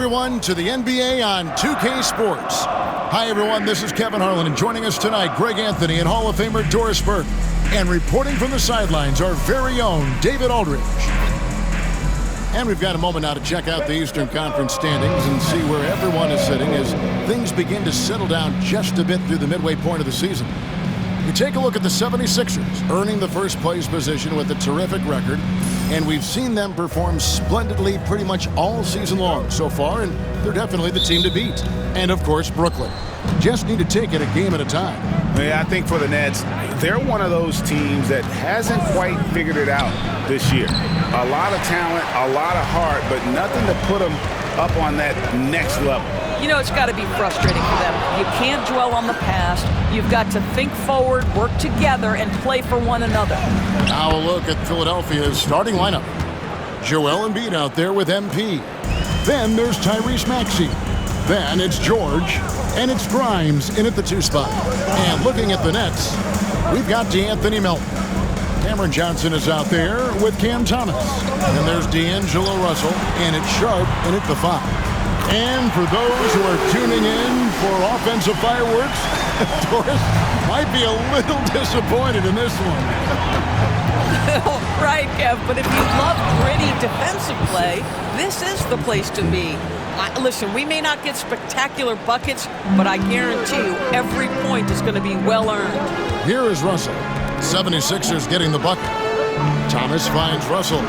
everyone, to the NBA on 2K Sports. Hi, everyone. This is Kevin Harlan, and joining us tonight, Greg Anthony and Hall of Famer Doris Burke. And reporting from the sidelines, our very own David Aldridge. And we've got a moment now to check out the Eastern Conference standings and see where everyone is sitting as things begin to settle down just a bit through the midway point of the season. We take a look at the 76ers, earning the first place position with a terrific record. And we've seen them perform splendidly pretty much all season long so far, and they're definitely the team to beat. And, of course, Brooklyn. Just need to take it a game at a time. Yeah, I think for the Nets, they're one of those teams that hasn't quite figured it out this year. A lot of talent, a lot of heart, but nothing to put them up on that next level. You know, it's got to be frustrating for them. You can't dwell on the past. You've got to think forward, work together, and play for one another. Now a look at Philadelphia's starting lineup. Joel Embiid out there with MP. Then there's Tyrese Maxey. Then it's George. And it's Grimes in at the 2 spot. And looking at the Nets, we've got DeAnthony Melton. Cameron Johnson is out there with Cam Thomas. And there's D'Angelo Russell. And it's Sharp in at the 5. And for those who are tuning in for offensive fireworks, Doris might be a little disappointed in this one. Right, Kev, but if you love gritty defensive play, this is the place to be. Listen, we may not get spectacular buckets, but I guarantee you every point is going to be well-earned. Here is Russell. 76ers getting the bucket. Thomas finds Russell.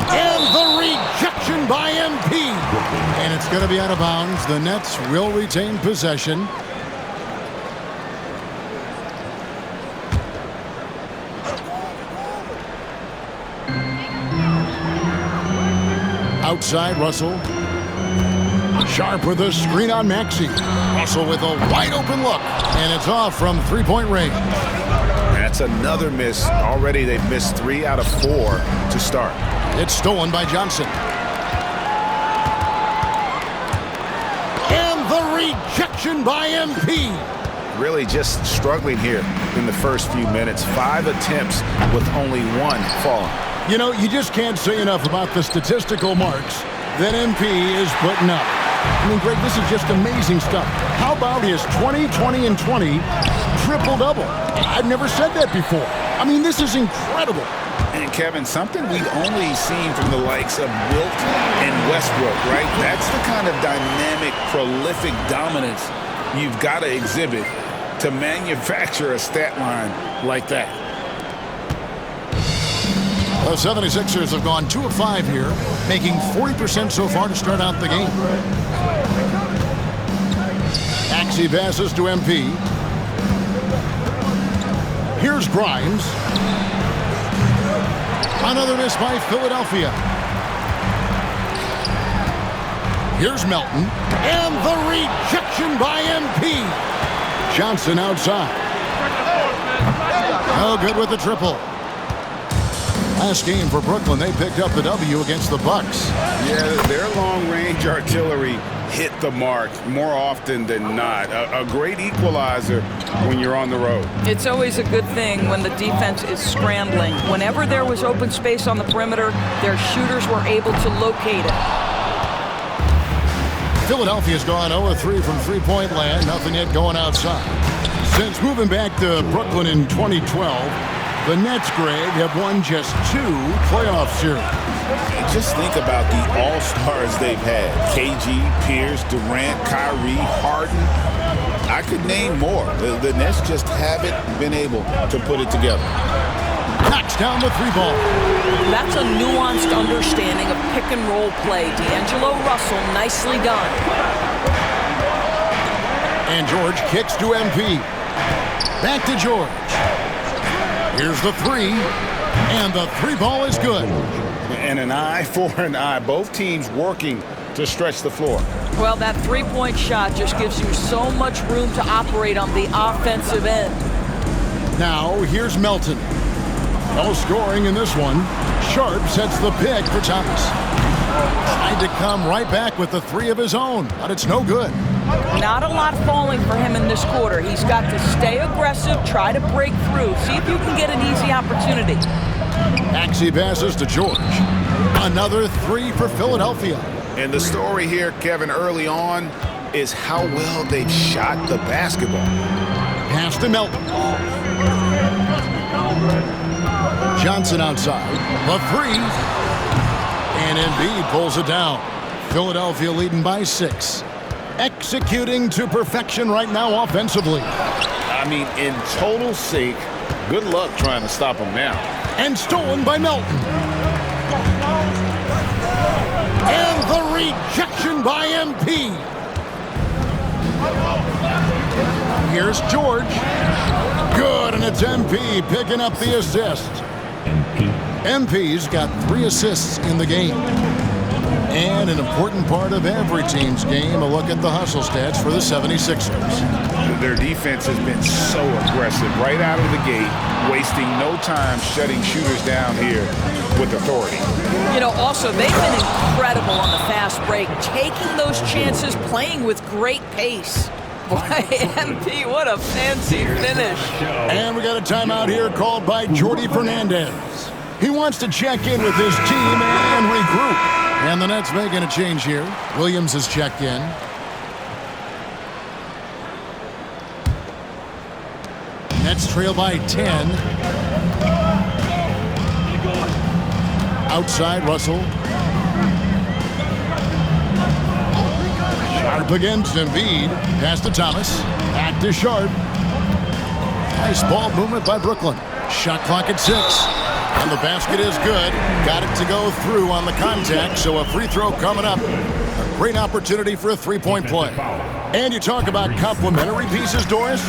And the rejection by MP. And it's going to be out of bounds. The Nets will retain possession. Outside, Russell. Sharp with a screen on Maxey. Russell with a wide open look. And it's off from three-point range. That's another miss. Already they've missed 3 out of 4 to start. It's stolen by Johnson. And the rejection by MP. Really just struggling here in the first few minutes. 5 attempts with only 1 falling. You know, you just can't say enough about the statistical marks that MP is putting up. I mean, Greg, this is just amazing stuff. How about his 20, 20, and 20 triple-double? I've never said that before. I mean, this is incredible. And, Kevin, something we've only seen from the likes of Wilt and Westbrook, right? That's the kind of dynamic, prolific dominance you've got to exhibit to manufacture a stat line like that. The 76ers have gone 2 of 5 here, making 40% so far to start out the game. Maxey passes to MP. Here's Grimes. Another miss by Philadelphia. Here's Melton. And the rejection by MP. Johnson outside. Oh, good with the triple. Last game for Brooklyn, they picked up the W against the Bucks. Yeah, their long-range artillery hit the mark more often than not. A great equalizer when you're on the road. It's always a good thing when the defense is scrambling. Whenever there was open space on the perimeter, their shooters were able to locate it. Philadelphia's gone 0-3 from three-point land. Nothing yet going outside. Since moving back to Brooklyn in 2012, the Nets, Greg, have won just 2 playoff series. Just think about the all-stars they've had. KG, Pierce, Durant, Kyrie, Harden. I could name more. The Nets just haven't been able to put it together. Knocks down the 3-ball. That's a nuanced understanding of pick-and-roll play. D'Angelo Russell, nicely done. And George kicks to MP. Back to George. Here's the 3, and the 3-ball is good. And an eye for an eye. Both teams working to stretch the floor. Well, that 3-point shot just gives you so much room to operate on the offensive end. Now, here's Melton. No scoring in this one. Sharp sets the pick for Thomas. Tried to come right back with the 3 of his own, but it's no good. Not a lot falling for him in this quarter. He's got to stay aggressive, try to break through, see if you can get an easy opportunity. Maxey passes to George. Another three for Philadelphia. And the story here, Kevin, early on is how well they've shot the basketball. Pass to Melton. Johnson outside. The three. And Embiid pulls it down. Philadelphia leading by 6. Executing to perfection right now offensively. I mean, in total sync. Good luck trying to stop him now. And stolen by Melton. And the rejection by MP. Here's George. Good, and it's MP picking up the assist. MP's got 3 assists in the game. And an important part of every team's game, a look at the hustle stats for the 76ers. Their defense has been so aggressive right out of the gate, wasting no time shutting shooters down here with authority. You know, also, they've been incredible on the fast break, taking those chances, playing with great pace. Boy, MP, what a fancy finish. And we got a timeout here called by Jordi Fernandez. He wants to check in with his team and regroup. And the Nets making a change here. Williams has checked in. Nets trail by 10. Outside, Russell. Sharp against Embiid. Pass to Thomas. Back to Sharp. Nice ball movement by Brooklyn. Shot clock at 6. And the basket is good. Got it to go through on the contact, so a free throw coming up. A great opportunity for a three-point play. And you talk about complementary pieces, Doris.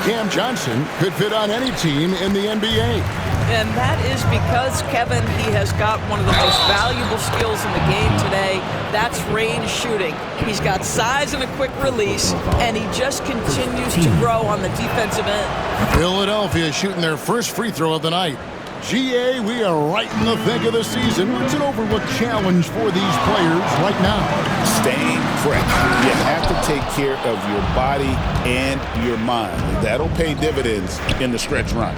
Cam Johnson could fit on any team in the NBA. And that is because, Kevin, he has got one of the most valuable skills in the game today. That's range shooting. He's got size and a quick release, and he just continues to grow on the defensive end. Philadelphia shooting their first free throw of the night. GA, we are right in the thick of the season. What's an overlooked challenge for these players right now? Staying fresh. You have to take care of your body and your mind. That'll pay dividends in the stretch run.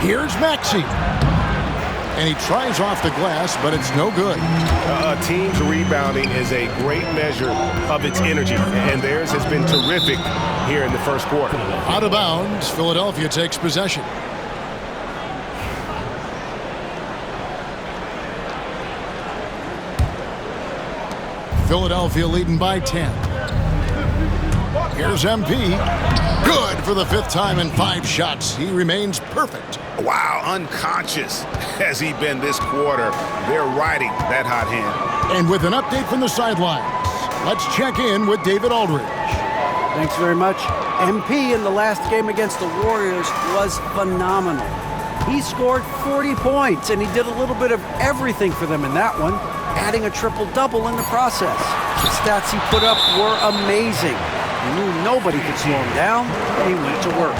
Here's Maxey. And he tries off the glass, but it's no good. A team's rebounding is a great measure of its energy, and theirs has been terrific here in the first quarter. Out of bounds, Philadelphia takes possession. Philadelphia leading by 10. Here's MP. Good for the 5th time in 5 shots. He remains perfect. Wow, unconscious has he been this quarter. They're riding that hot hand. And with an update from the sidelines, let's check in with David Aldridge. Thanks very much. MP in the last game against the Warriors was phenomenal. He scored 40 points, and he did a little bit of everything for them in that one, adding a triple-double in the process. The stats he put up were amazing. He knew nobody could slow him down, and he went to work.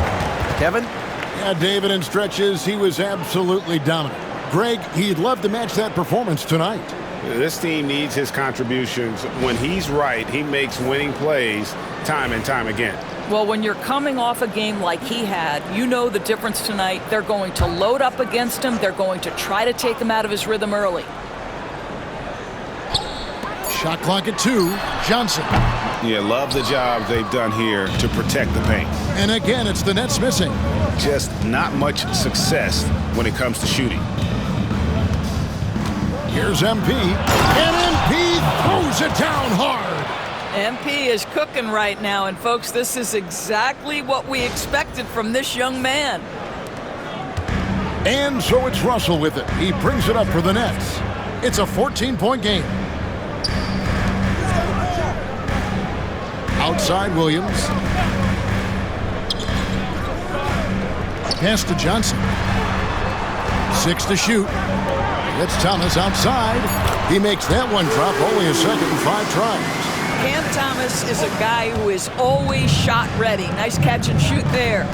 Kevin? Yeah, David, in stretches, he was absolutely dominant. Greg, he'd love to match that performance tonight. This team needs his contributions. When he's right, he makes winning plays time and time again. Well, when you're coming off a game like he had, you know the difference tonight. They're going to load up against him. They're going to try to take him out of his rhythm early. Shot clock at 2. Johnson. Yeah, love the job they've done here to protect the paint. And again, it's the Nets missing. Just not much success when it comes to shooting. Here's MP. And MP throws it down hard. MP is cooking right now, and folks, this is exactly what we expected from this young man. And so it's Russell with it. He brings it up for the Nets. It's a 14-point game. Outside Williams. Pass to Johnson. 6 to shoot. It's Thomas outside. He makes that one drop, only a second and 5 tries. Cam Thomas is a guy who is always shot ready. Nice catch and shoot there.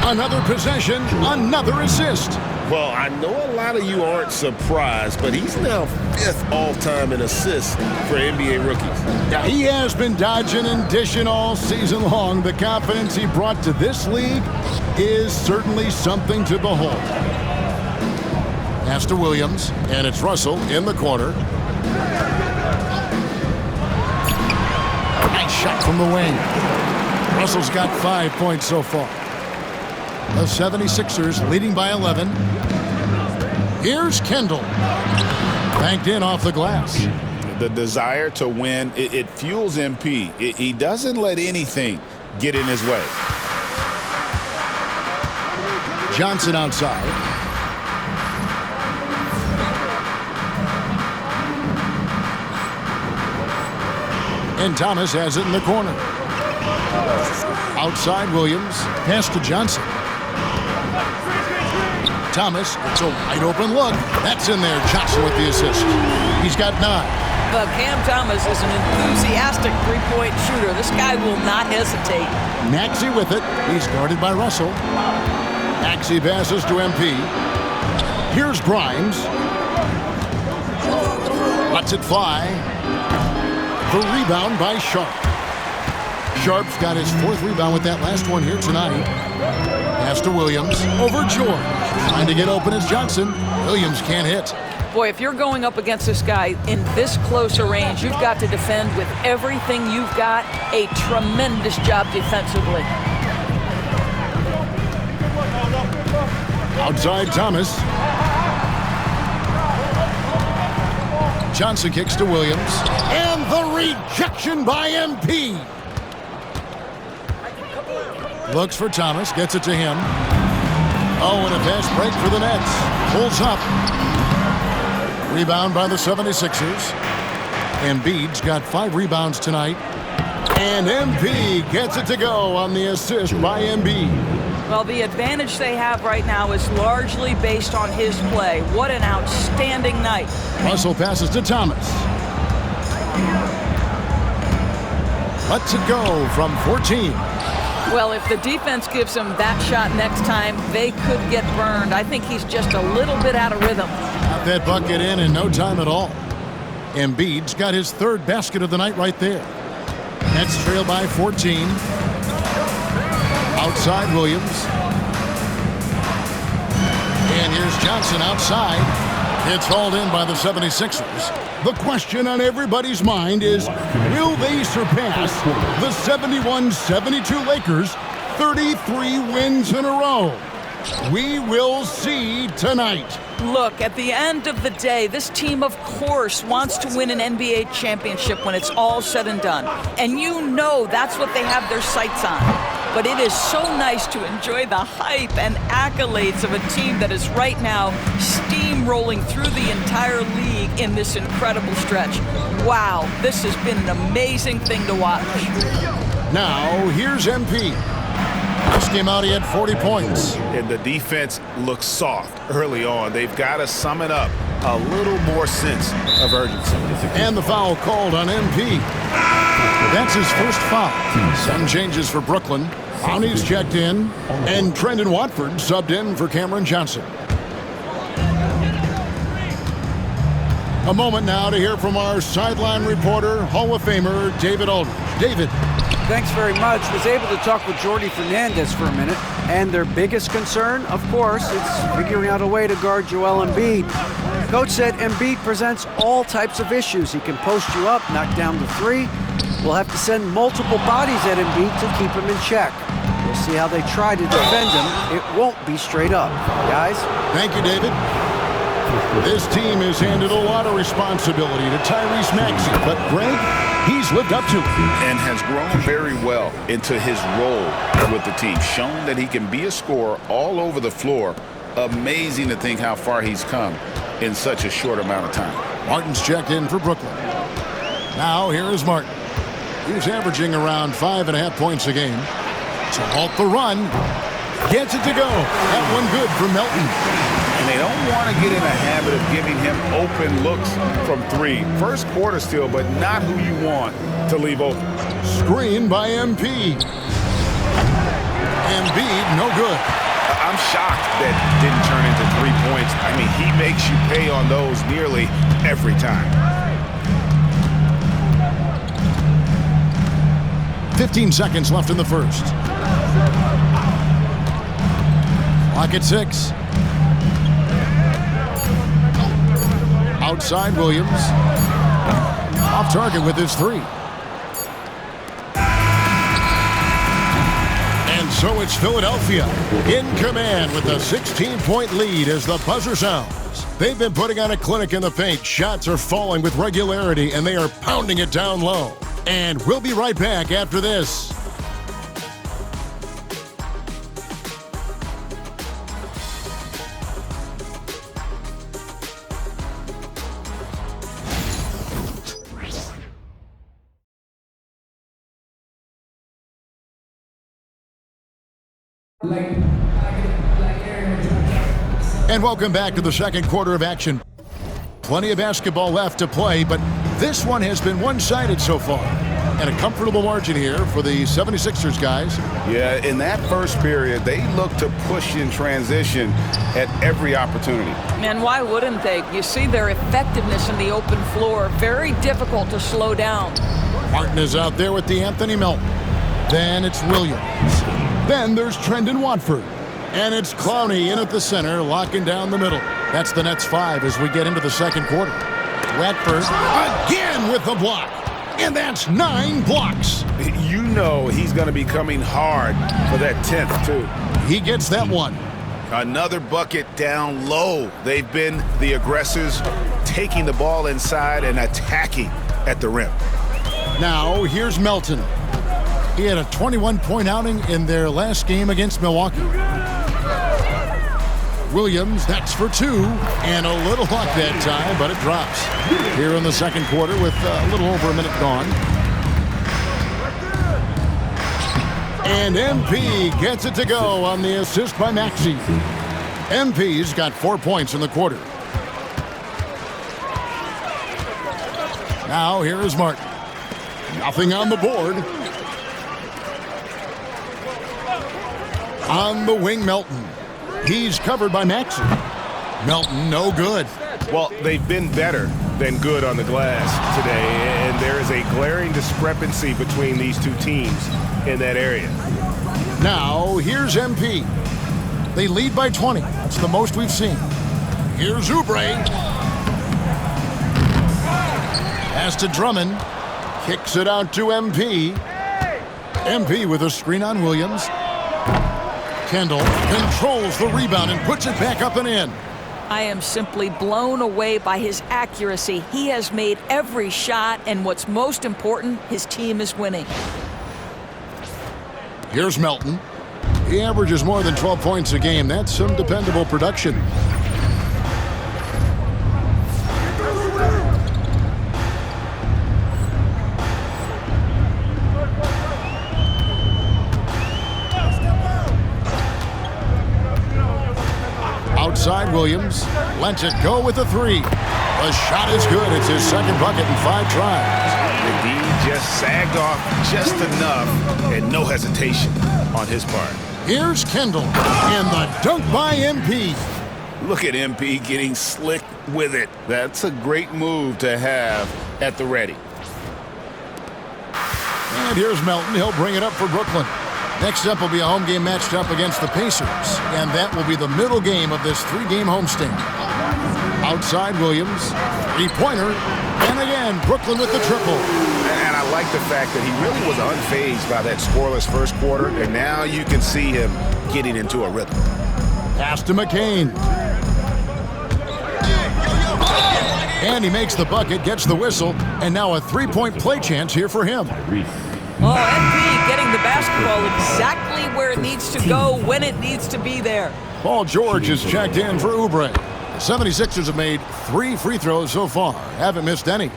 Another possession, another assist. Well, I know a lot of you aren't surprised, but he's now 5th all-time in assists for NBA rookies. Now, he has been dodging and dishing all season long. The confidence he brought to this league is certainly something to behold. Pass to Williams, and it's Russell in the corner. Nice shot from the wing. Russell's got 5 points so far. The 76ers leading by 11. Here's Kendall. Banked in off the glass. The desire to win, it fuels MP. He doesn't let anything get in his way. Johnson outside. And Thomas has it in the corner. Outside Williams. Pass to Johnson. Thomas, it's a wide open look. That's in there. Johnson with the assist. He's got 9. But Cam Thomas is an enthusiastic three-point shooter. This guy will not hesitate. Maxey with it. He's guarded by Russell. Maxey passes to MP. Here's Grimes. Lets it fly. The rebound by Sharp. Sharp's got his 4th rebound with that last one here tonight. Pass to Williams. Over George. Trying to get open is Johnson. Williams can't hit. Boy, if you're going up against this guy in this close a range, you've got to defend with everything you've got. A tremendous job defensively. Outside Thomas. Johnson kicks to Williams. And the rejection by MP. Looks for Thomas. Gets it to him. Oh, and a fast break for the Nets. Pulls up. Rebound by the 76ers. Embiid's got 5 rebounds tonight. And MP gets it to go on the assist by Embiid. Well, the advantage they have right now is largely based on his play. What an outstanding night. Russell passes to Thomas. Lets it go from 14. Well, if the defense gives him that shot next time, they could get burned. I think he's just a little bit out of rhythm. Got that bucket in no time at all. Embiid's got his 3rd basket of the night right there. Nets trail by 14. Outside Williams. And here's Johnson outside. It's hauled in by the 76ers. The question on everybody's mind is, will they surpass the 71-72 Lakers 33 wins in a row? We will see tonight. Look, at the end of the day, this team, of course, wants to win an NBA championship when it's all said and done. And you know that's what they have their sights on. But it is so nice to enjoy the hype and accolades of a team that is right now steamrolling through the entire league in this incredible stretch. Wow, this has been an amazing thing to watch. Now, here's MP. This game out, he had 40 points. And the defense looks soft early on. They've got to sum it up. A little more sense of urgency. And the foul called on MP. That's his first foul. Some changes for Brooklyn. Lowney's checked in, and Trendon Watford subbed in for Cameron Johnson. A moment now to hear from our sideline reporter, Hall of Famer David Aldridge. David. Thanks very much. Was able to talk with Jordy Fernandez for a minute, and their biggest concern, of course, is figuring out a way to guard Joel Embiid. Coach said Embiid presents all types of issues. He can post you up, knock down the 3. We'll have to send multiple bodies at Embiid to keep him in check. We'll see how they try to defend him. It won't be straight up. Guys? Thank you, David. This team has handed a lot of responsibility to Tyrese Maxey, but Greg, he's lived up to it. And has grown very well into his role with the team. Shown that he can be a scorer all over the floor. Amazing to think how far he's come in such a short amount of time. Martin's checked in for Brooklyn. Now, here is Martin. He's averaging around 5.5 points a game. To halt the run. Gets it to go. That one good for Melton. And they don't want to get in a habit of giving him open looks from 3. First quarter still, but not who you want to leave open. Screen by MP. Embiid, no good. I'm shocked that didn't turn into 3 points. I mean, he makes you pay on those nearly every time. 15 seconds left in the first. Clock at 6. Outside Williams. Off target with his three. And so it's Philadelphia in command with a 16-point lead as the buzzer sounds. They've been putting on a clinic in the paint. Shots are falling with regularity, and they are pounding it down low. And we'll be right back after this. And welcome back to the second quarter of action. Plenty of basketball left to play, but this one has been one-sided so far. And a comfortable margin here for the 76ers guys. Yeah, in that first period, they looked to push in transition at every opportunity. And why wouldn't they? You see their effectiveness in the open floor. Very difficult to slow down. Martin is out there with Anthony Melton. Then it's Williams. Then there's Trendon Watford. And it's Clowney in at the center, locking down the middle. That's the Nets 5 as we get into the second quarter. Watford again with the block. And that's 9 blocks. You know he's going to be coming hard for that 10th, too. He gets that one. Another bucket down low. They've been the aggressors, taking the ball inside and attacking at the rim. Now here's Melton. He had a 21-point outing in their last game against Milwaukee. Williams, that's for 2, and a little luck that time, but it drops. Here in the second quarter with a little over a minute gone. And MP gets it to go on the assist by Maxey. MP's got 4 points in the quarter. Now here is Martin. Nothing on the board. On the wing, Melton. He's covered by Maxey. Melton, no good. Well, they've been better than good on the glass today, and there is a glaring discrepancy between these two teams in that area. Now, here's MP. They lead by 20. That's the most we've seen. Here's Oubre. Pass to Drummond. Kicks it out to MP. MP with a screen on Williams. Kendall controls the rebound and puts it back up and in. I am simply blown away by his accuracy. He has made every shot, and what's most important, his team is winning. Here's Melton. He averages more than 12 points a game. That's some dependable production. Outside Williams, lets it go with a 3. The shot is good. It's his second bucket in 5 tries. The D just sagged off just enough and no hesitation on his part. Here's Kendall and the dunk by MP. Look at MP getting slick with it. That's a great move to have at the ready. And here's Melton. He'll bring it up for Brooklyn. Next up will be a home game matched up against the Pacers, and that will be the middle game of this 3-game homestand. Outside Williams, 3-pointer, and again, Brooklyn with the triple. And I like the fact that he really was unfazed by that scoreless first quarter, and now you can see him getting into a rhythm. Pass to McCain. And he makes the bucket, gets the whistle, and now a 3-point play chance here for him. Oh, MP getting the basketball exactly where it needs to go, when it needs to be there. Paul George is checked in for Oubre. The 76ers have made 3 free throws so far. Haven't missed any.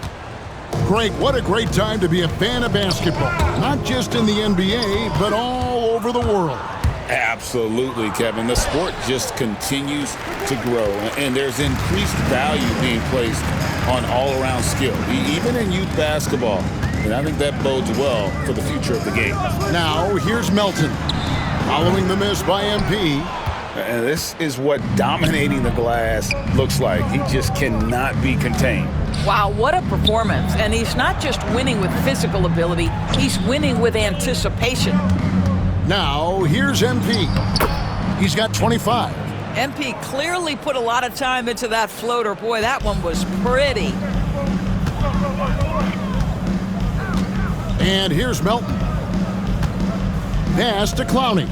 Greg, what a great time to be a fan of basketball. Not just in the NBA, but all over the world. Absolutely, Kevin. The sport just continues to grow, and there's increased value being placed on all-around skill, even in youth basketball. And I think that bodes well for the future of the game. Now, here's Melton. Following the miss by MP. And this is what dominating the glass looks like. He just cannot be contained. Wow, what a performance. And he's not just winning with physical ability, he's winning with anticipation. Now, here's MP. He's got 25. MP clearly put a lot of time into that floater. Boy, that one was pretty. And here's Melton. Pass to Clowney.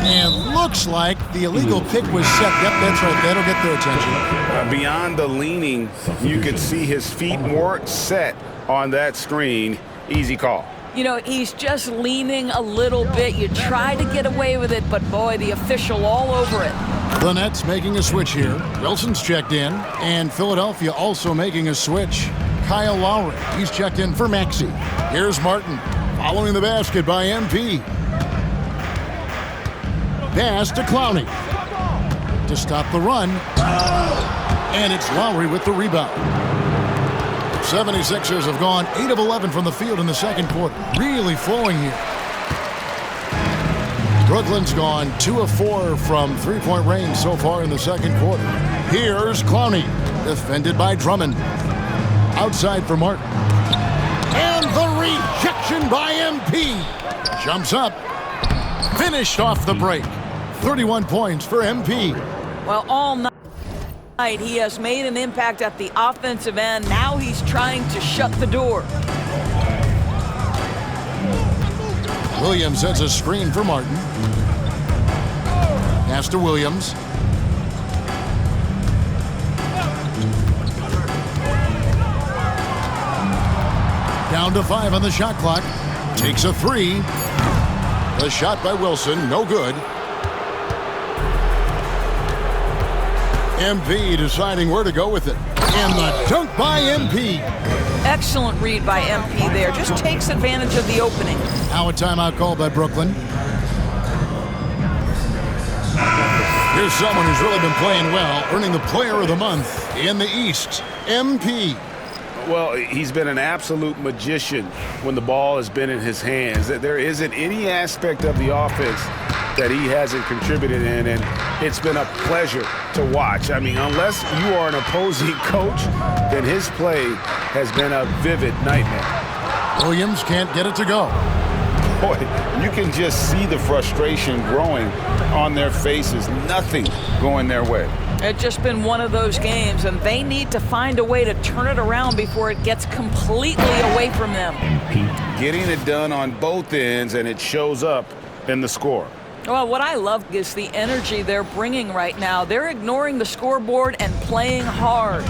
And looks like the illegal pick was set. Yep, that's right. That'll get their attention. Beyond the leaning, you could see his feet more set on that screen. Easy call. You know, he's just leaning a little bit. You try to get away with it, but boy, the official all over it. The Nets making a switch here. Wilson's checked in, and Philadelphia also making a switch. Kyle Lowry, he's checked in for Maxey. Here's Martin, following the basket by MP. Pass to Clowney to stop the run, and it's Lowry with the rebound. 76ers have gone 8 of 11 from the field in the second quarter. Really flowing here. Brooklyn's gone 2 of 4 from three-point range so far in the second quarter. Here's Clowney, defended by Drummond. Outside for Martin. And the rejection by MP. Jumps up. Finished off the break. 31 points for MP. Well, all night he has made an impact at the offensive end. Now he's trying to shut the door. Williams sets a screen for Martin. Pass to Williams. Down to 5 on the shot clock. Takes a 3. The shot by Wilson, no good. MP deciding where to go with it. And the dunk by MP. Excellent read by MP there. Just takes advantage of the opening. Now a timeout called by Brooklyn. Here's someone who's really been playing well, earning the Player of the Month in the East, MP. Well, he's been an absolute magician when the ball has been in his hands. There isn't any aspect of the offense that he hasn't contributed in, and it's been a pleasure to watch. I mean, unless you are an opposing coach, then his play has been a vivid nightmare. Williams can't get it to go. Boy, you can just see the frustration growing on their faces. Nothing going their way. It's just been one of those games, and they need to find a way to turn it around before it gets completely away from them. Getting it done on both ends, and it shows up in the score. Well, what I love is the energy they're bringing right now. They're ignoring the scoreboard and playing hard.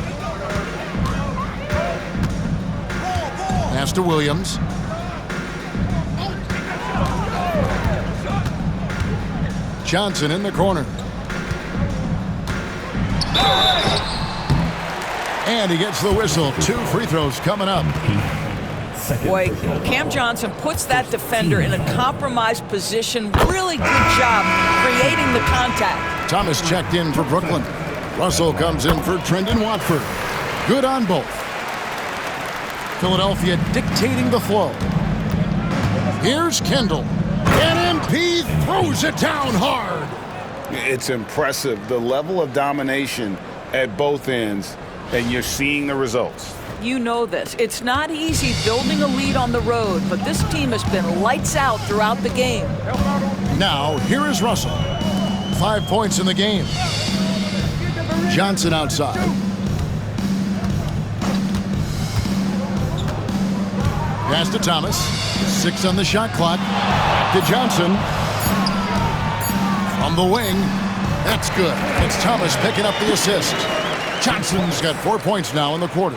Pass to Williams. Johnson in the corner. And he gets the whistle. 2 free throws coming up. Boy, Cam Johnson puts that defender in a compromised position. Really good job creating the contact. Thomas checked in for Brooklyn. Russell comes in for Trendon Watford. Good on both. Philadelphia dictating the flow. Here's Kendall. And MP throws it down hard. It's impressive, the level of domination at both ends, and you're seeing the results. You know this. It's not easy building a lead on the road, but this team has been lights out throughout the game. Now, here is Russell. 5 points in the game. Johnson outside. Pass to Thomas. 6 on the shot clock. Back to Johnson. From the wing. That's good. It's Thomas picking up the assist. Johnson's got 4 points now in the quarter.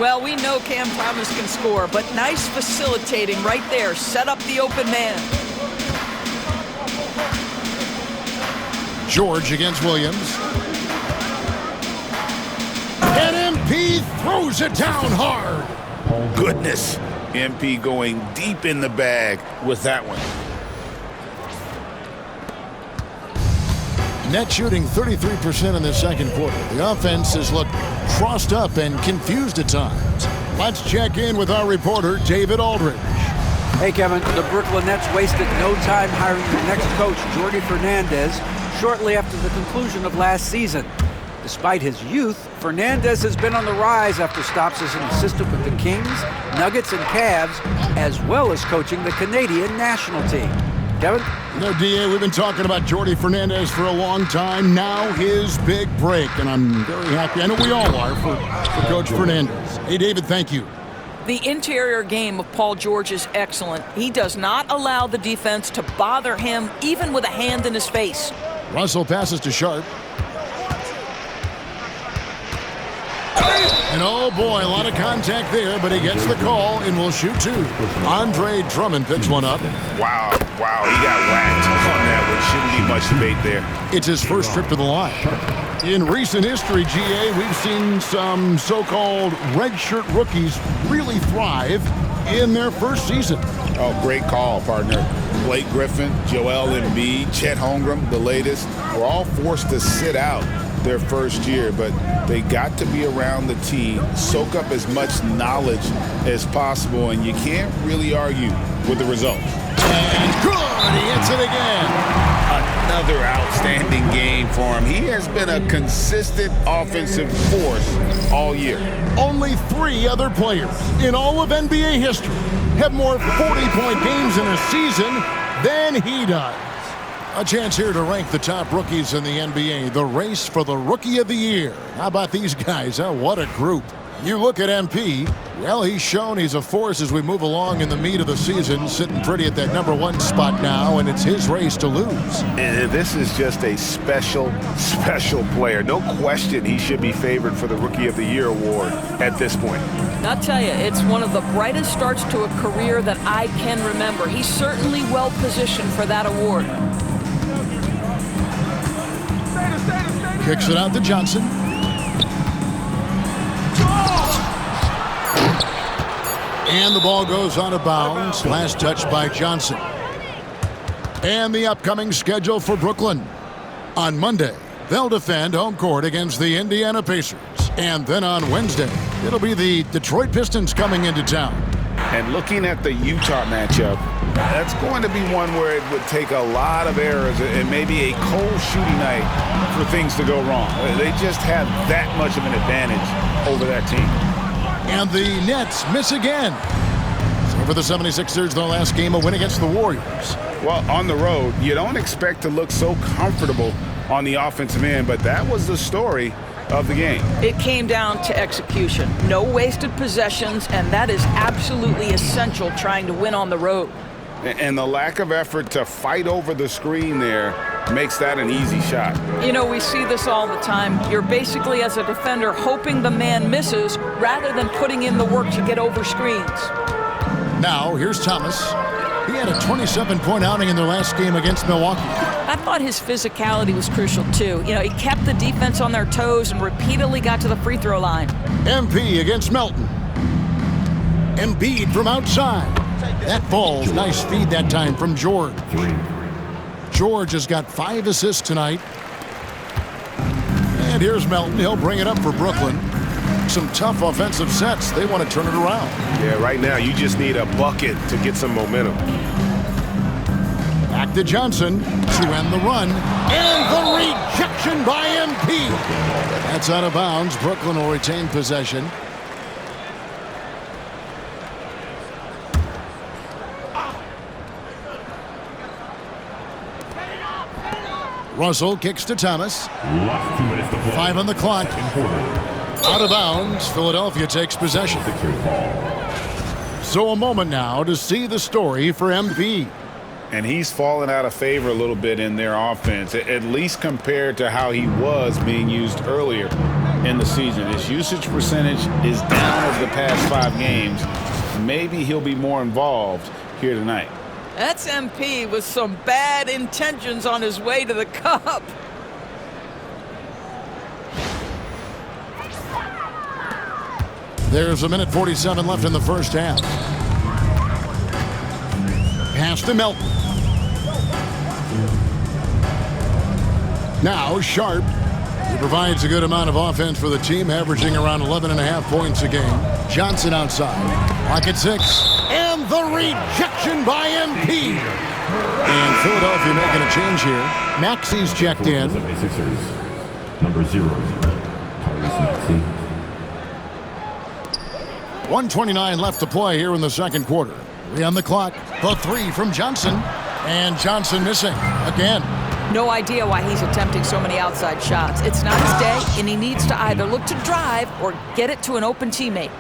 Well, we know Cam Thomas can score, but nice facilitating right there. Set up the open man. George against Williams. And MP throws it down hard. Goodness. MP going deep in the bag with that one. Net shooting 33% in the second quarter. The offense has looked crossed up and confused at times. Let's check in with our reporter, David Aldridge. Hey, Kevin, the Brooklyn Nets wasted no time hiring their next coach, Jordi Fernandez, shortly after the conclusion of last season. Despite his youth, Fernandez has been on the rise after stops as an assistant with the Kings, Nuggets, and Cavs, as well as coaching the Canadian national team. Kevin? You know, D.A., we've been talking about Jordy Fernandez for a long time. Now his big break, and I'm very happy. I know we all are for Coach Fernandez. Hey, David, thank you. The interior game of Paul George is excellent. He does not allow the defense to bother him, even with a hand in his face. Russell passes to Sharp. And oh boy, a lot of contact there, but he gets the call and will shoot two. Andre Drummond picks one up. Wow, he got whacked on that one. Shouldn't be much debate there. It's his first trip to the line. In recent history, GA, we've seen some so-called redshirt rookies really thrive in their first season. Oh, great call, partner. Blake Griffin, Joel Embiid, Chet Holmgren, the latest, were all forced to sit out their first year, but they got to be around the team, soak up as much knowledge as possible, and you can't really argue with the results. And good! He hits it again. Another outstanding game for him. He has been a consistent offensive force all year. Only 3 other players in all of NBA history have more 40-point games in a season than he does. A chance here to rank the top rookies in the NBA. The race for the Rookie of the Year. How about these guys, huh? What a group. You look at MP, well, he's shown he's a force as we move along in the meat of the season, sitting pretty at that #1 spot now, and it's his race to lose. And this is just a special player. No question he should be favored for the Rookie of the Year award at this point. I'll tell you, it's one of the brightest starts to a career that I can remember. He's certainly well positioned for that award. Kicks it out to Johnson. And the ball goes out of bounds. Last touch by Johnson. And the upcoming schedule for Brooklyn. On Monday, they'll defend home court against the Indiana Pacers. And then on Wednesday, it'll be the Detroit Pistons coming into town. And looking at the Utah matchup, that's going to be one where it would take a lot of errors and maybe a cold shooting night for things to go wrong. They just have that much of an advantage over that team. And the Nets miss again. So for the 76ers, their last game, a win against the Warriors. Well, on the road, you don't expect to look so comfortable on the offensive end, but that was the story of the game. It came down to execution. No wasted possessions, and that is absolutely essential trying to win on the road. And the lack of effort to fight over the screen there makes that an easy shot. You know, we see this all the time. You're basically, as a defender, hoping the man misses rather than putting in the work to get over screens. Now, here's Thomas. He had a 27-point outing in their last game against Milwaukee. I thought his physicality was crucial, too. You know, he kept the defense on their toes and repeatedly got to the free throw line. MP against Melton. Embiid from outside. That falls. Nice feed that time from George. George has got 5 assists tonight. And here's Melton. He'll bring it up for Brooklyn. Some tough offensive sets. They want to turn it around. Yeah, right now you just need a bucket to get some momentum. Back to Johnson to end the run. And the rejection by MP. That's out of bounds. Brooklyn will retain possession. Russell kicks to Thomas. 5 on the clock. Out of bounds. Philadelphia takes possession. So a moment now to see the story for MP. And he's fallen out of favor a little bit in their offense, at least compared to how he was being used earlier in the season. His usage percentage is down over the past 5 games. Maybe he'll be more involved here tonight. That's MP with some bad intentions on his way to the cup. There's 1:47 left in the first half. Pass to Melton. Now Sharp. He provides a good amount of offense for the team, averaging around 11.5 points a game. Johnson outside. Lock at 6. And the rejection by MP. And Philadelphia making a change here. Maxi's checked in. Number 0, Tyrese Maxey. 1:29 left to play here in the second quarter. 3 on the clock. The 3 from Johnson. And Johnson missing again. No idea why he's attempting so many outside shots. It's not his day, and he needs to either look to drive or get it to an open teammate.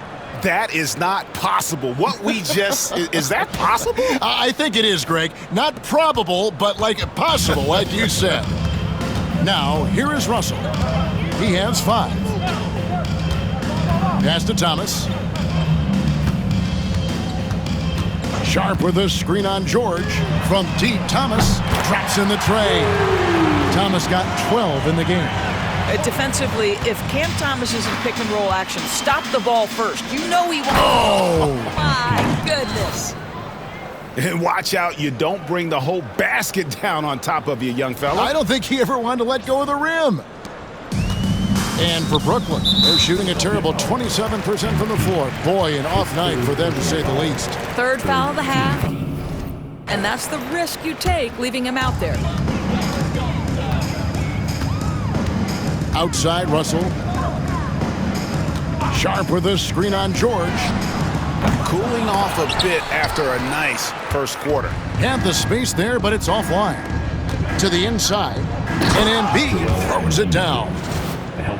That is not possible. What we just, is that possible? I think it is, Greg. Not probable, but like possible, like you said. Now, here is Russell. He has 5. Pass to Thomas. Sharp with a screen on George. From deep, Thomas drops in the tray. Thomas got 12 in the game. Defensively, if Cam Thomas is in pick-and-roll action, stop the ball first. You know he won't. Oh! My goodness. And watch out, you don't bring the whole basket down on top of you, young fella. I don't think he ever wanted to let go of the rim. And for Brooklyn, they're shooting a terrible 27% from the floor. Boy, an off night for them, to say the least. Third foul of the half. And that's the risk you take, leaving him out there. Outside, Russell. Sharp with a screen on George. Cooling off a bit after a nice first quarter. Had the space there, but it's offline. To the inside. And Embiid throws it down.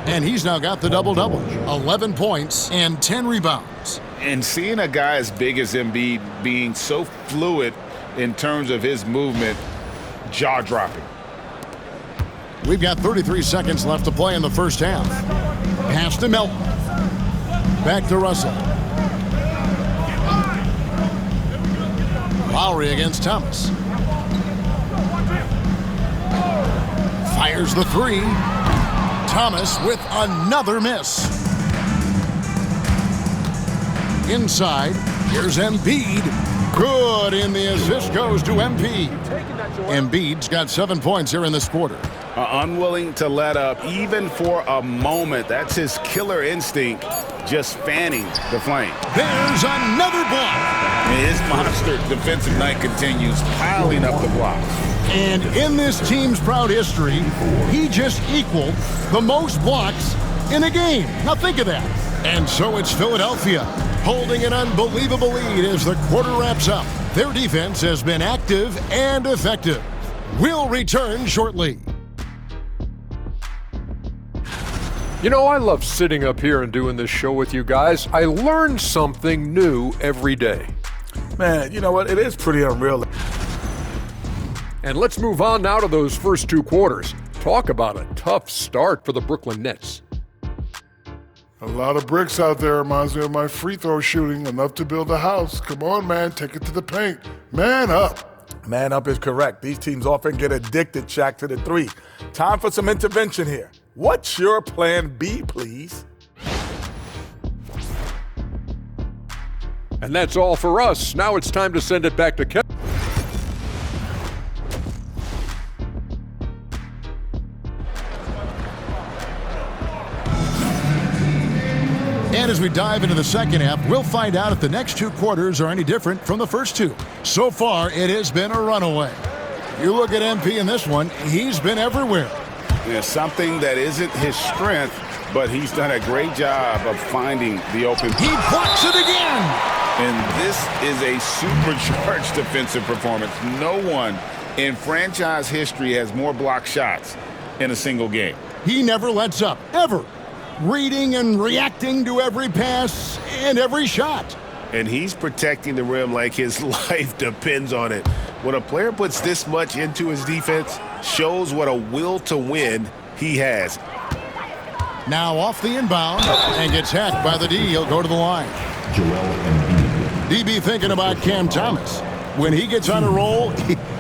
And he's now got the double-double. 11 points and 10 rebounds. And seeing a guy as big as Embiid being so fluid in terms of his movement, jaw-dropping. We've got 33 seconds left to play in the first half. Pass to Melton. Back to Russell. Lowry against Thomas. Fires the 3. Thomas with another miss. Inside, here's Embiid. Good, and the assist goes to Embiid. Embiid's got 7 points here in this quarter. Unwilling to let up even for a moment. That's his killer instinct, just fanning the flame. There's another block. His monster defensive night continues, piling up the blocks. And in this team's proud history, he just equaled the most blocks in a game. Now think of that. And so it's Philadelphia holding an unbelievable lead as the quarter wraps up. Their defense has been active and effective. We'll return shortly. You know, I love sitting up here and doing this show with you guys. I learn something new every day. Man, you know what? It is pretty unreal. And let's move on now to those first 2 quarters. Talk about a tough start for the Brooklyn Nets. A lot of bricks out there reminds me of my free throw shooting, enough to build a house. Come on, man, take it to the paint. Man up. Man up is correct. These teams often get addicted, Shaq, to the 3. Time for some intervention here. What's your plan B, please? And that's all for us. Now it's time to send it back to Kevin. And as we dive into the second half, we'll find out if the next 2 quarters are any different from the first 2. So far, it has been a runaway. You look at MP in this one, he's been everywhere. There's something that isn't his strength, but he's done a great job of finding the open. He blocks it again! And this is a supercharged defensive performance. No one in franchise history has more block shots in a single game. He never lets up, ever. Reading and reacting to every pass and every shot. And he's protecting the rim like his life depends on it. When a player puts this much into his defense, shows what a will to win he has. Now off the inbound and gets hacked by the D. He'll go to the line. Joel Embiid. DB thinking about Cam Thomas. When he gets on a roll,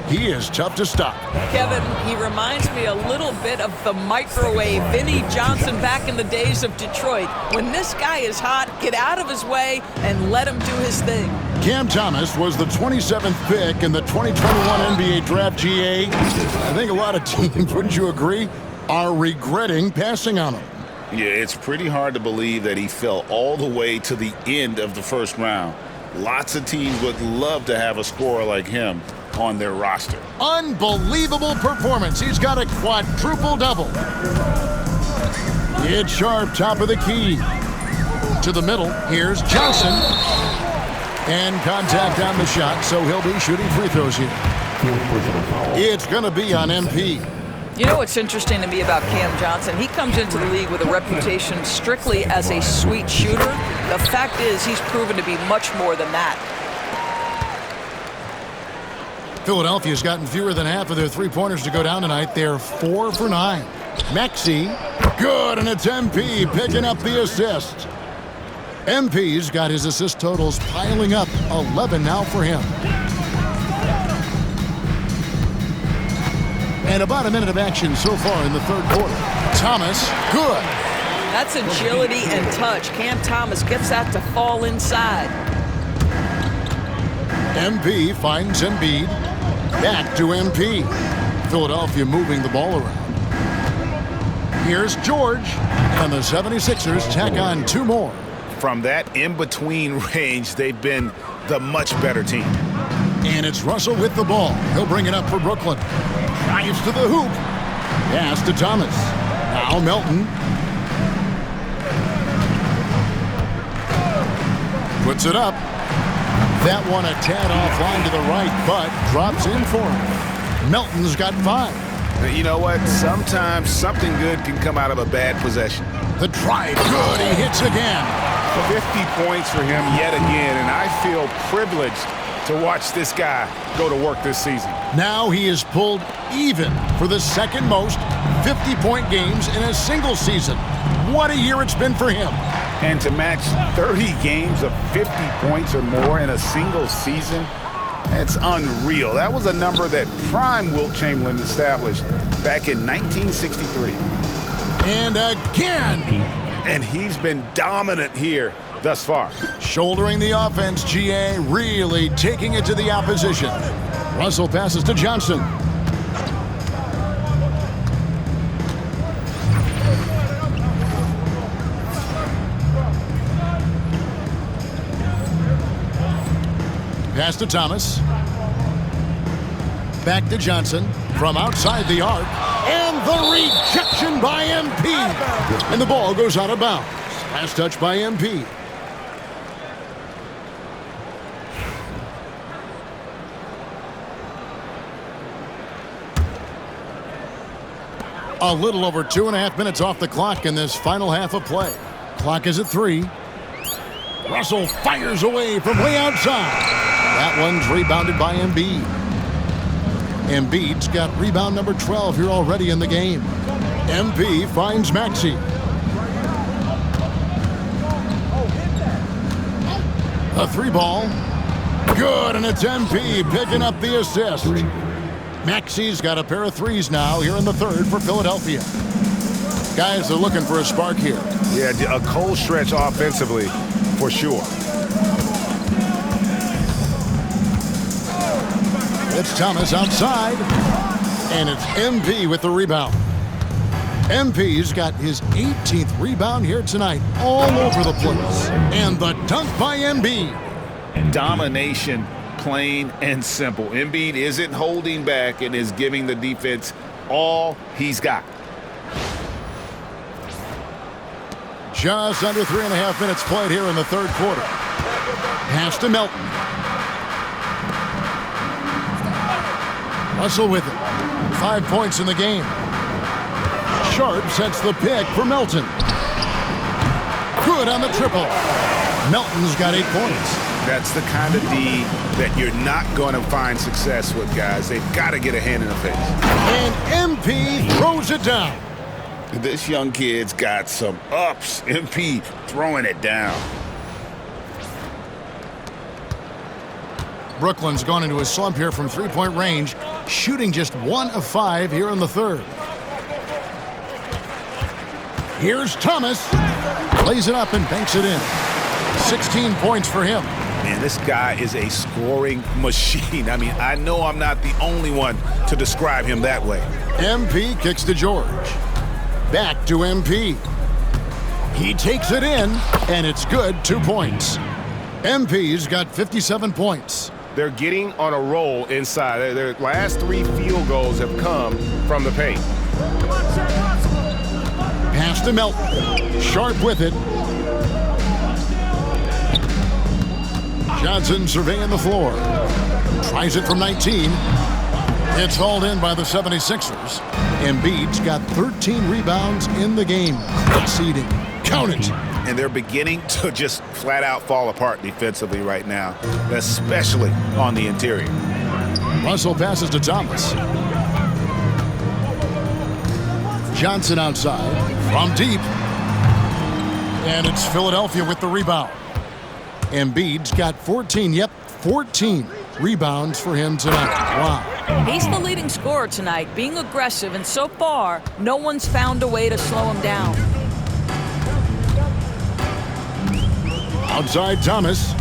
he is tough to stop. Kevin, he reminds me a little bit of the microwave Vinnie Johnson back in the days of Detroit. When this guy is hot, get out of his way and let him do his thing. Cam Thomas was the 27th pick in the 2021 NBA Draft GA. I think a lot of teams, wouldn't you agree, are regretting passing on him. Yeah, it's pretty hard to believe that he fell all the way to the end of the first round. Lots of teams would love to have a scorer like him on their roster. Unbelievable performance. He's got a quadruple double. It's Sharp, top of the key. To the middle, here's Johnson. And contact on the shot, so he'll be shooting free throws here. Fourth personal foul. It's going to be on MP. You know what's interesting to me about Cam Johnson? He comes into the league with a reputation strictly as a sweet shooter. The fact is he's proven to be much more than that. Philadelphia's gotten fewer than half of their three-pointers to go down tonight. They're 4 for 9. Maxey, good, and it's MP picking up the assist. MP's got his assist totals piling up, 11 now for him. And about a minute of action so far in the third quarter. Thomas, good. That's agility and touch. Cam Thomas gets that to fall inside. MP finds Embiid. Back to MP. Philadelphia moving the ball around. Here's George. And the 76ers tack on 2 more. From that in-between range, they've been the much better team. And it's Russell with the ball. He'll bring it up for Brooklyn. Drives to the hoop. Pass to Thomas. Now Melton. Puts it up. That one a tad offline to the right, but drops in for him. Melton's got 5. You know what? Sometimes something good can come out of a bad possession. The drive, good. He hits again. 50 points for him yet again, and I feel privileged to watch this guy go to work this season. Now he is pulled even for the second most 50-point games in a single season. What a year it's been for him. And to match 30 games of 50 points or more in a single season, that's unreal. That was a number that prime Wilt Chamberlain established back in 1963. And again. And he's been dominant here thus far. Shouldering the offense, GA really taking it to the opposition. Russell passes to Johnson. Pass to Thomas. Back to Johnson from outside the arc. And the rejection by MP. And the ball goes out of bounds. Last touch by MP. A little over 2.5 minutes off the clock in this final half of play. Clock is at 3. Russell fires away from way outside. That one's rebounded by Embiid. Embiid's got rebound number 12 here already in the game. MP finds Maxey. A 3-ball. Good, and it's MP picking up the assist. Maxey's got a pair of 3s now here in the third for Philadelphia. Guys are looking for a spark here. Yeah, a cold stretch offensively for sure. It's Thomas outside, and it's MP with the rebound. MP's got his 18th rebound here tonight, all over the place. And the dunk by Embiid. Domination, plain and simple. Embiid isn't holding back and is giving the defense all he's got. Just under 3.5 minutes played here in the third quarter. Pass to Melton. Russell with it. 5 points in the game. Sharp sets the pick for Melton. Good on the triple. Melton's got 8 points. That's the kind of D that you're not going to find success with, guys. They've got to get a hand in the face. And MP throws it down. This young kid's got some ups. MP throwing it down. Brooklyn's gone into a slump here from three-point range, shooting just 1 of 5 here in the third. Here's Thomas. Plays it up and banks it in. 16 points for him. Man, this guy is a scoring machine. I mean, I know I'm not the only one to describe him that way. MP kicks to George. Back to MP. He takes it in, and it's good. 2 points. MP's got 57 points. They're getting on a roll inside. Their last 3 field goals have come from the paint. Pass to Melton. Sharp with it. Johnson surveying the floor. Tries it from 19. It's hauled in by the 76ers. Embiid's got 13 rebounds in the game. Exceeding. Count it. And they're beginning to just flat out fall apart defensively right now, especially on the interior. Russell passes to Thomas. Johnson outside from deep. And it's Philadelphia with the rebound. Embiid's got 14 rebounds for him tonight. Wow. He's the leading scorer tonight, being aggressive, and so far, no one's found a way to slow him down. Outside Thomas.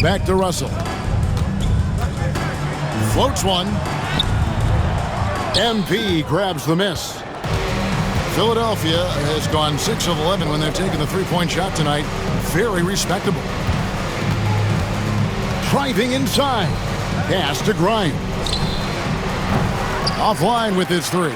Back to Russell. Floats one. MP grabs the miss. Philadelphia has gone 6 of 11 when they're taking the three-point shot tonight. Very respectable. Driving inside. Pass to Grimes. Offline with his three.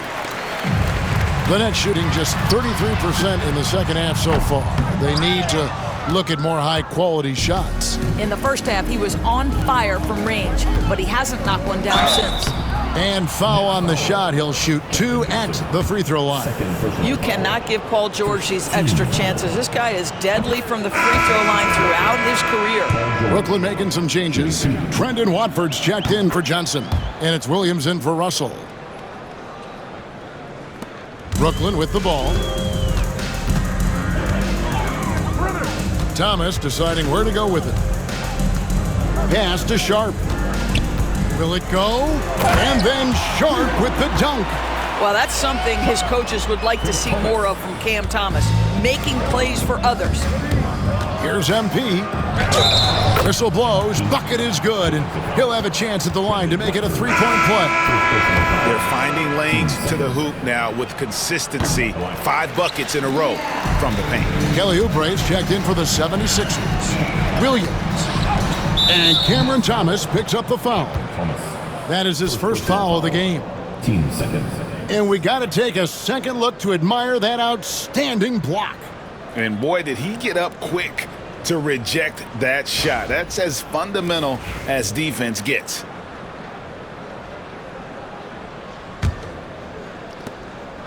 The Nets shooting just 33% in the second half so far. They need to look at more high-quality shots. In the first half, he was on fire from range, but he hasn't knocked one down since. And foul on the shot. He'll shoot 2 at the free throw line. You cannot give Paul George these extra chances. This guy is deadly from the free throw line throughout his career. Brooklyn making some changes. Trendon Watford's checked in for Johnson. And it's Williams in for Russell. Brooklyn with the ball. Thomas deciding where to go with it. Pass to Sharp. Will it go? And then Sharp with the dunk. Well, that's something his coaches would like to see more of from Cam Thomas, making plays for others. Here's MP. Whistle blows. Bucket is good, and he'll have a chance at the line to make it a three-point play. They're finding lanes to the hoop now with consistency. 5 buckets in a row from the paint. Kelly Oubre's checked in for the 76ers. Williams. And Cameron Thomas picks up the foul. That is his first foul of the game. 15 seconds. And we got to take a second look to admire that outstanding block. And boy, did he get up quick to reject that shot. That's as fundamental as defense gets.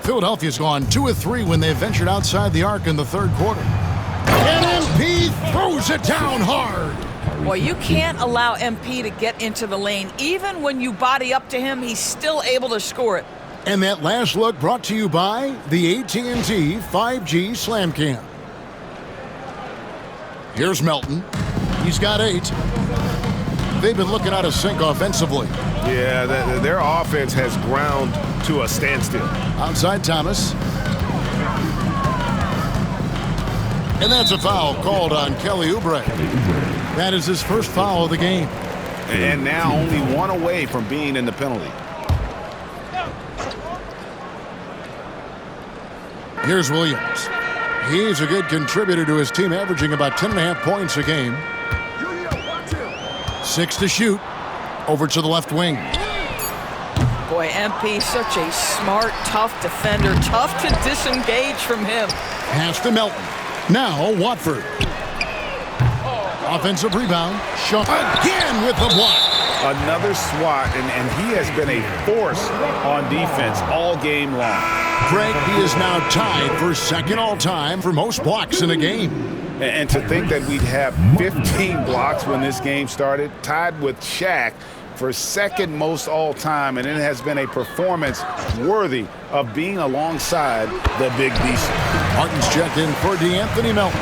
Philadelphia's gone 2 of 3 when they ventured outside the arc in the third quarter. And MP throws it down hard. Well, you can't allow MP to get into the lane. Even when you body up to him, he's still able to score it. And that last look brought to you by the AT&T 5G Slam Cam. Here's Melton. He's got 8. They've been looking out of sync offensively. Yeah, their offense has ground to a standstill. Outside Thomas. And that's a foul called on Kelly Oubre. That is his first foul of the game. And now only 1 away from being in the penalty. Here's Williams. He's a good contributor to his team, averaging about 10.5 points a game. 6 to shoot. Over to the left wing. Boy, MP, such a smart, tough defender. Tough to disengage from him. Pass to Melton. Now Watford. Offensive rebound. Shot again with the block. Another swat, and he has been a force on defense all game long. Greg, he is now tied for second all-time for most blocks in a game. And to think that we'd have 15 blocks when this game started, tied with Shaq for second most all-time, and it has been a performance worthy of being alongside the Big Beast. Martin's checked in for DeAnthony Melton.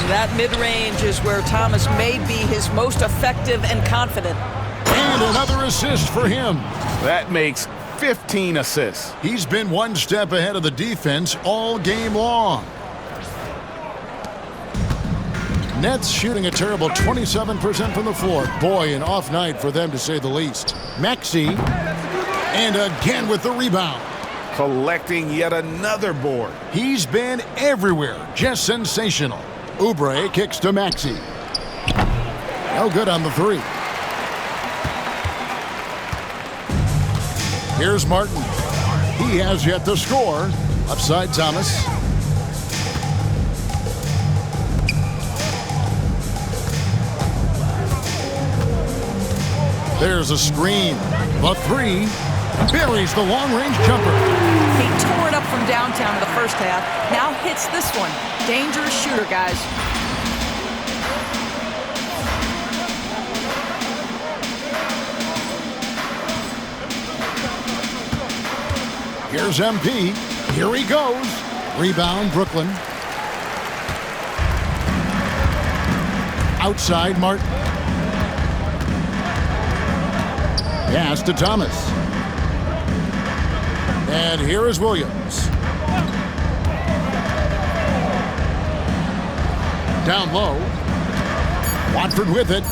That mid-range is where Thomas may be his most effective and confident. And another assist for him. That makes 15 assists. He's been one step ahead of the defense all game long. Nets shooting a terrible 27% from the floor. Boy, an off night for them to say the least. Maxey, and again with the rebound. Collecting yet another board. He's been everywhere. Just sensational. Oubre kicks to Maxey. No good on the 3. Here's Martin. He has yet to score. Upside Thomas. There's a screen. The three. Buries the long-range jumper. He tore it up from downtown in the first half. Now hits this one. Dangerous shooter, guys. Here's MP. Here he goes. Rebound, Brooklyn. Outside, Martin. Pass to Thomas. And here is Williams. Down low. Watford with it.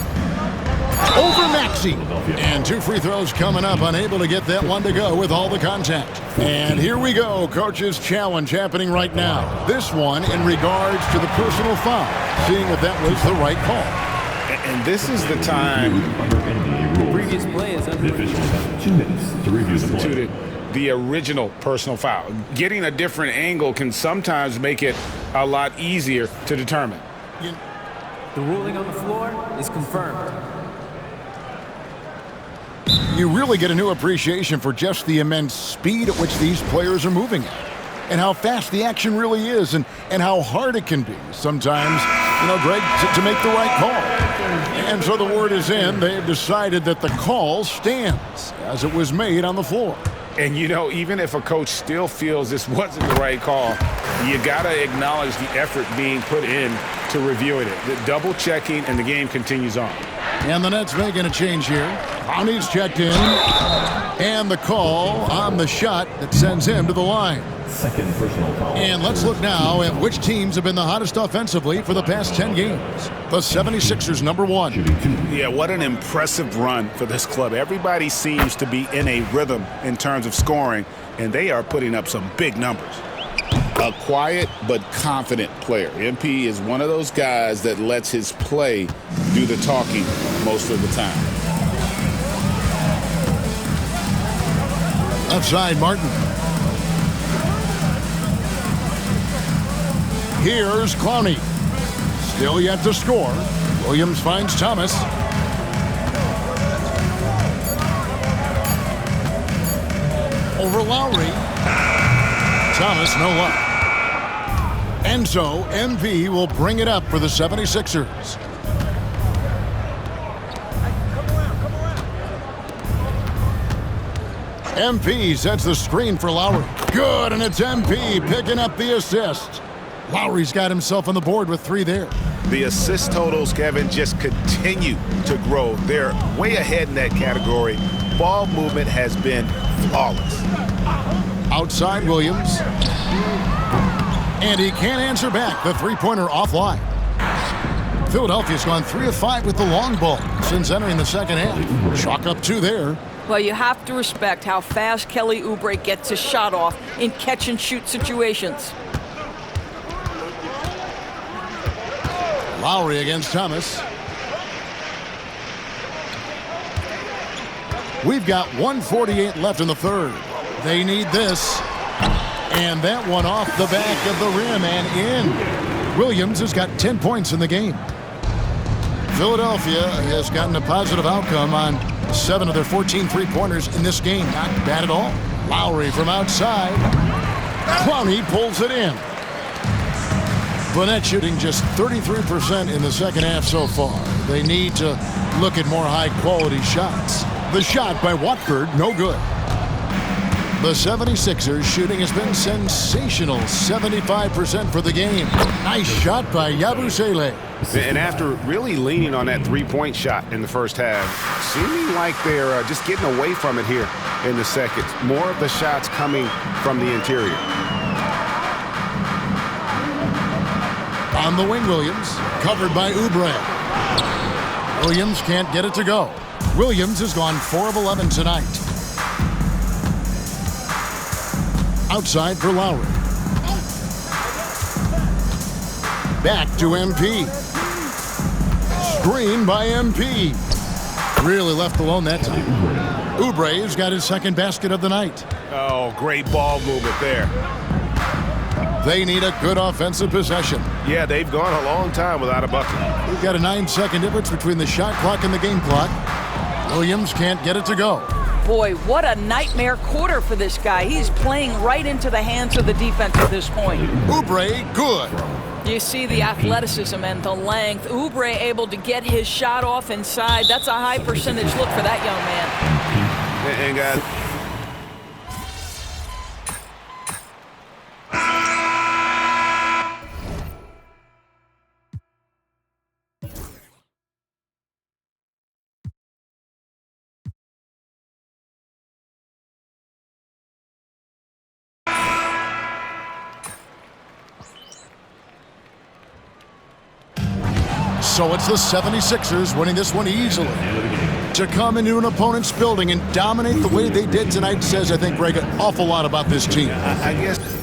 Over Maxey. And 2 free throws coming up. Unable to get that one to go with all the contact. And here we go. Coach's challenge happening right now. This one in regards to the personal foul. Seeing if that was the right call. And this is the time Previous play is under 2 minutes to review the play. to the original personal foul. Getting a different angle can sometimes make it a lot easier to determine. The ruling on the floor is confirmed. You really get a new appreciation for just the immense speed at which these players are moving at. And how fast the action really is, and how hard it can be sometimes, Greg, to make the right call. And so the word is in. They've decided that the call stands as it was made on the floor. And, even if a coach still feels this wasn't the right call, you got to acknowledge the effort being put in to reviewing it. The double checking, and the game continues on. And the Nets making a change here. Brownie's checked in. And the call on the shot that sends him to the line. Second personal foul. And let's look now at which teams have been the hottest offensively for the past 10 games. The 76ers, number 1. Yeah, what an impressive run for this club. Everybody seems to be in a rhythm in terms of scoring, and they are putting up some big numbers. A quiet but confident player. MP is one of those guys that lets his play do the talking most of the time. Left side, Martin. Here's Clowney. Still yet to score. Williams finds Thomas. Over Lowry. Thomas, no luck. And so, MP will bring it up for the 76ers. MP sets the screen for Lowry. Good, and it's MP picking up the assist. Lowry's got himself on the board with 3 there. The assist totals, Kevin, just continue to grow. They're way ahead in that category. Ball movement has been flawless. Outside Williams. And he can't answer back. The three-pointer offline. Philadelphia's gone 3 of 5 with the long ball since entering the second half. Chalk up 2 there. Well, you have to respect how fast Kelly Oubre gets his shot off in catch-and-shoot situations. Lowry against Thomas. We've got 1:48 left in the third. They need this. And that one off the back of the rim and in. Williams has got 10 points in the game. Philadelphia has gotten a positive outcome on 7 of their 14 three-pointers in this game. Not bad at all. Lowry from outside. Clowney pulls it in. Burnett shooting just 33% in the second half so far. They need to look at more high-quality shots. The shot by Watford, no good. The 76ers shooting has been sensational. 75% for the game. Nice shot by Yabusele. And after really leaning on that three-point shot in the first half, seeming like they're just getting away from it here in the second. More of the shots coming from the interior. On the wing, Williams, covered by Oubre. Williams can't get it to go. Williams has gone 4 of 11 tonight. Outside for Lowry. Back to MP. Screen by MP. Really left alone that time. Oubre's got his second basket of the night. Oh, great ball movement there. They need a good offensive possession. Yeah, they've gone a long time without a bucket. We've got a 9-second difference between the shot clock and the game clock. Williams can't get it to go. Boy, what a nightmare quarter for this guy. He's playing right into the hands of the defense at this point. Oubre, good. You see the athleticism and the length. Oubre able to get his shot off inside. That's a high percentage look for that young man. And guys, So it's the 76ers winning this one easily. To come into an opponent's building and dominate the way they did tonight says, I think, Greg, an awful lot about this team. I guess